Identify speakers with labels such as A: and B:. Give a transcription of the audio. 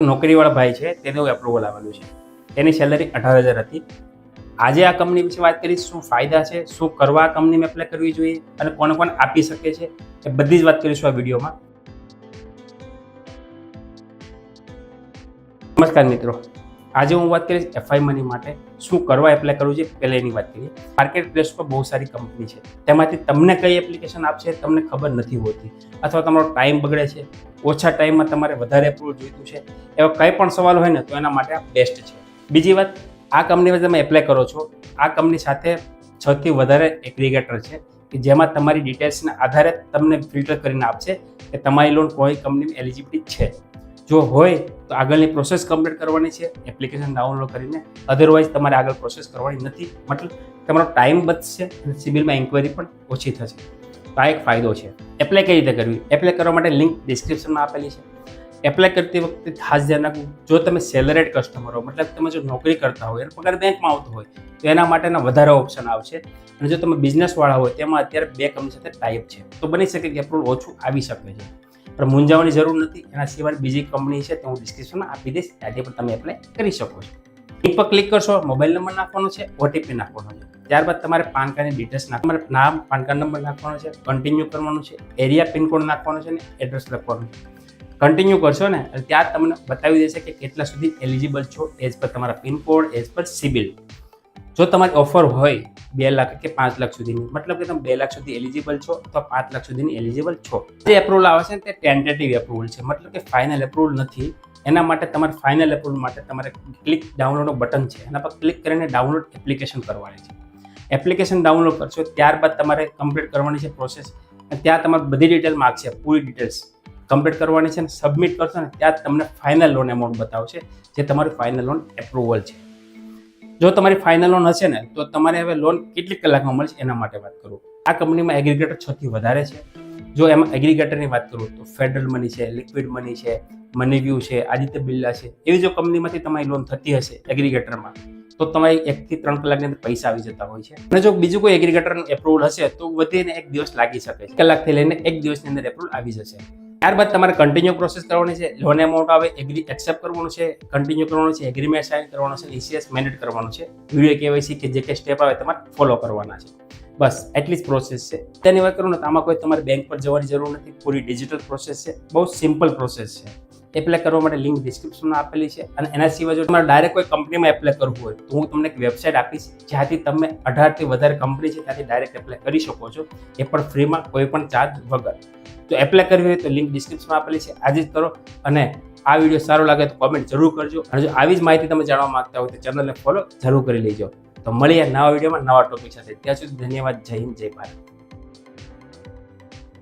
A: નોકરીવાળા ભાઈ છે તેનું એપ્રુવલ આવેલું છે. તેની સેલરી 18,000 હતી. આજે આ કંપની વિશે વાત કરીશ, શું ફાયદા છે, શું કરવા આ કંપનીમાં એપ્લાય કરવી જોઈએ અને કોને કોને આપી શકે છે, એ બધી જ વાત કરીશું આ વિડીયોમાં. નમસ્કાર મિત્રો, આજે હું વાત કરીશ એફઆઈ મની માટે શું કરવા એપ્લાય કરવું છે. પહેલા એની વાત કરીએ. માર્કેટ પ્લેસ પર બહુ સારી કંપની છે, તેમાંથી તમને કઈ એપ્લિકેશન આપશે તમને ખબર નથી હોતી, અથવા તમારો ટાઈમ બગડે છે, ઓછા ટાઈમમાં તમારે વધારે એપ્રુવલ જોઈતું છે, એવા કંઈ પણ સવાલ હોય ને તો એના માટે આ બેસ્ટ છે. બીજી વાત, આ કંપનીમાં તમે એપ્લાય કરો છો, આ કંપની સાથે 6 થી વધારે એગ્રીગેટર છે કે જેમાં તમારી ડિટેલ્સના આધારે તમને ફિલ્ટર કરીને આપશે કે તમારી લોન કોઈ કંપનીમાં એલિજિબિલિટી છે. જો હોય તો આગળની પ્રોસેસ કમ્પ્લીટ કરવાની છે એપ્લિકેશન ડાઉનલોડ કરીને, અધરવાઇઝ તમારે આગળ પ્રોસેસ કરવાની નથી. મતલબ તમારો ટાઈમ બચશે અને સિબિલમાં ઇન્ક્વાયરી પણ ઓછી થશે. તો આ એક ફાયદો છે. એપ્લાય કઈ રીતે કરવી? એપ્લાય કરવા માટે લિંક ડિસ્ક્રિપ્શનમાં આપેલી છે. એપ્લાય કરતી વખતે ખાસ ધ્યાન રાખવું, જો તમે સેલરેડ કસ્ટમર હો, મતલબ તમે જો નોકરી કરતા હોય અને પગાર બેંકમાં આવતો હોય તો એના માટેના વધારે ઓપ્શન આવશે. અને જો તમે બિઝનેસવાળા હોય તેમાં અત્યારે 2 કંપની સાથે ટાઈપ છે, તો બની શકે કે એપ્રુવલ ઓછું આવી શકે છે. પણ મૂંઝાવાની જરૂર નથી. એના સિવાય બીજી કંપની છે તો હું ડિસ્ક્રિપ્શનમાં આપી દઈશ, ત્યાંથી પણ તમે એપ્લાય કરી શકો છો. લિંક પર ક્લિક કરશો, મોબાઈલ નંબર નાખવાનો છે, ઓટીપી નાખવાનો છે. ત્યારબાદ તમારે પાન કાર્ડની ડિટેલ્સ નાખવાનું, નામ, પાન કાર્ડ નંબર નાખવાનો છે, કન્ટિન્યુ કરવાનું છે, એરિયા પિનકોડ નાખવાનો છે અને એડ્રેસ લખવાનું છે. કન્ટિન્યુ કરશો ને ત્યાં તમને બતાવી દેશે કે કેટલા સુધી એલિજિબલ છો એઝ પર તમારા પિનકોડ, એઝ પર સિબિલ. જો તમારી ઓફર હોય 2 લાખ કે 5 લાખ સુધીની, મતલબ કે તમે 2 લાખ સુધી એલિજિબલ છો અથવા 5 લાખ સુધીની એલિજિબલ છો. જે એપ્રુવલ આવે છે તે ટેન્ટેટિવ એપ્રુવલ છે, મતલબ કે ફાઇનલ એપ્રુવલ નથી. એના માટે તમારે ફાઇનલ એપ્રુવલ માટે તમારે ક્લિક ડાઉનલોડનું બટન છે, એના પર ક્લિક કરીને ડાઉનલોડ એપ્લિકેશન કરવાની છે. એપ્લિકેશન ડાઉનલોડ કરશો ત્યારબાદ તમારે કમ્પ્લીટ કરવાની છે પ્રોસેસ. ત્યાં તમારે બધી ડિટેલ માગશે, પૂરી ડિટેલ્સ કમ્પ્લીટ કરવાની છે અને સબમિટ કરશો ને ત્યાં તમને ફાઇનલ લોન એમાઉન્ટ બતાવશે, જે તમારી ફાઇનલ લોન એપ્રુવલ છે. જો તમારી ફાઇનલ લોન હશે ને તો તમારે હવે લોન કેટલી કલાકમાં મળશે એના માટે વાત કરું. આ કંપનીમાં એગ્રીગેટર 6 થી વધારે છે. જો એમાં એગ્રીગેટરની વાત કરું તો ફેડરલ મની છે, લિક્વિડ મની છે, મનીવ્યુ છે, આદિત્ય બિરલા છે. એવી જો કંપનીમાંથી તમારી લોન થતી હશે એગ્રીગેટરમાં તો તમારી 1 થી 3 કલાકની અંદર પૈસા આવી જતા હોય છે. અને જો બીજું કોઈ એગ્રીગેટરનું એપ્રુવલ હશે તો વધીને 1 દિવસ લાગી શકે છે. કલાકથી લઈને 1 દિવસની અંદર એપ્રુવલ આવી જશે. ત્યારબાદ તમારે કન્ટિન્યુ પ્રોસેસ કરવાની છે. લોન એમાઉન્ટ આવે, એગ્રી એક્સેપ્ટ કરવાનું છે, કન્ટિન્યુ કરવાનું છે, એગ્રીમેન્ટ સાઇન કરવાનું છે, ઈસીએસ મેનેજ કરવાનું છે, વિડીયો કેવાયસી કે જે કંઈ સ્ટેપ આવે તમારે ફોલો કરવાના છે. બસ એટલી જ પ્રોસેસ છે. તેની વાત કરું ને તો આમાં કોઈ તમારે બેંક પર જવાની જરૂર નથી. પૂરી ડિજિટલ પ્રોસેસ છે, બહુ સિમ્પલ પ્રોસેસ છે. એપ્લાય કરવા માટે લિંક ડિસ્ક્રિપ્શનમાં આપેલી છે. અને એના સિવાય જો તમારે ડાયરેક્ટ કોઈ કંપનીમાં એપ્લાય કરવું હોય તો હું તમને એક વેબસાઇટ આપીશ, જ્યાંથી તમે 18 થી વધારે કંપની છે ત્યાંથી ડાયરેક્ટ એપ્લાય કરી શકો છો, એ પણ ફ્રીમાં, કોઈ પણ ચાર્જ વગર. તો એપ્લાય કરવી હોય તો લિંક ડિસ્ક્રિપ્શનમાં આપેલી છે, આજે જ કરો. અને આ વિડીયો સારો લાગે તો કોમેન્ટ જરૂર કરજો. અને જો આવી જ માહિતી તમે જાણવા માંગતા હોય તો ચેનલને ફોલો જરૂર કરી લેજો. તો મળીએ નવા વિડીયોમાં નવા ટોપિક સાથે. ત્યાં સુધી ધન્યવાદ. જય હિન્દ, જય ભારત.